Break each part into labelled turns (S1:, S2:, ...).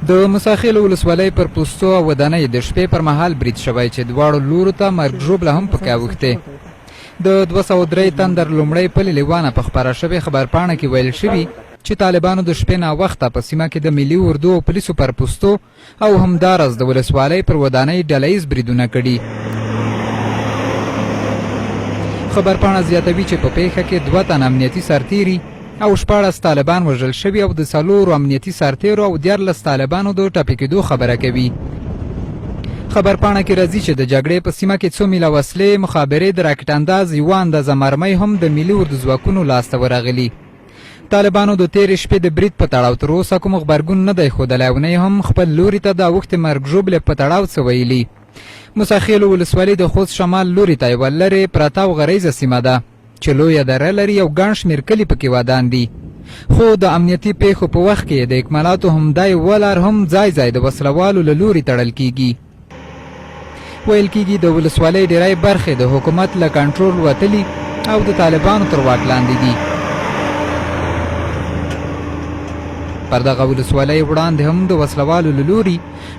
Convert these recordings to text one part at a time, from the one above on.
S1: د موسی خېلو ولسوالۍ پر پوستو او ودانۍ د شپې پر مهال برید شوی چې دواړو لورو ته مرګ ژوبله هم پکې اوښتې. د 203 تندر لومړی پلې لیوانه په خپره شوې خبرپاڼه کې ویل شوي چې طالبانو د شپې ناوخته په سیمه کې د ملي اردو او پولیسو پر پوستو او همداراز د ولسوالۍ پر ودانۍ ډله ییز بریدونه کړي. خبرپاڼه زیاتوي چې په پیښه کې 2 تن امنیتي سرتیري او 14 طالبان وژل شوي او د 4 امنیتي سرتیرو او 14 طالبانو د ټپي کېدو خبره کوي. خبرپاڼه کې راځي چې د جګړې په سیمه کې 2 میله وسلې، مخابرې، د راکټ انداز، یوه اندازه مرمۍ هم د ملي اردو ځواکونو لاسته ورغلي. طالبانو د تېرې شپې د برید په تړاو تر اوسه کوم غبرګون نه دی ښودلی او نه هم خپل لوري ته د اوښتې مرګ ژوبلې په تړاو څه ویلي. موسی خېلو ولسوالۍ د خوست شمال لوري ته یوه لرې پرته او غریزه سیمه ده چې لویه دره لري او ګڼ شمېر کلي پکې ودان دي. خو د امنیتي پیښو په وخت کې د اکمالاتو همدا یوه لار هم ځای ځای د وسلوالو له لوري تړل کیږي. ویل کیږي د ولسوالۍ ډېری برخې د حکومت له کنټرول وتلي او د طالبانو تر واک لاندې دي. پر دغه ولسوالۍ وړاندې هم د وسلوالو له لوري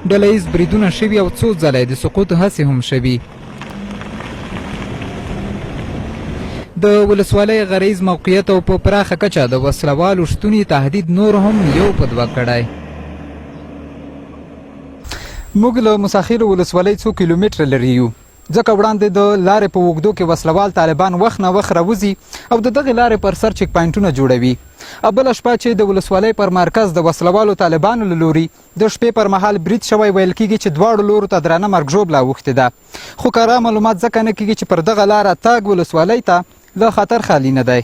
S1: ډله ییز بریدونه شوي او څو ځله د سقوط هڅې هم شوي. د ولسوالۍ غریز موقعیت او په پراخه کچه د وسلوالو شتوني تهدید نور هم یو په دوه کړی. موږ له موسی خېلو ولسوالۍ 2 کیلومتره لرې یو، ځکه وړاندې د لارې په اوږدو کې وسلوال طالبان وخت نه وخت راوځي او د دغې لارې پر سر چیک پاینټونه جوړوي. بله شپه چې د ولسوالۍ پر مرکز د وسلوالو طالبانو له لوري د شپې پر مهال برید شوی، ویل کیږي چې دواړو لورو ته درنه مرګ ژوبله اوښتې ده. خو کره معلومات ځکه نه کیږي چې پر دغه لاره تګ ولسوالۍ ته له خطر خالي نه دی.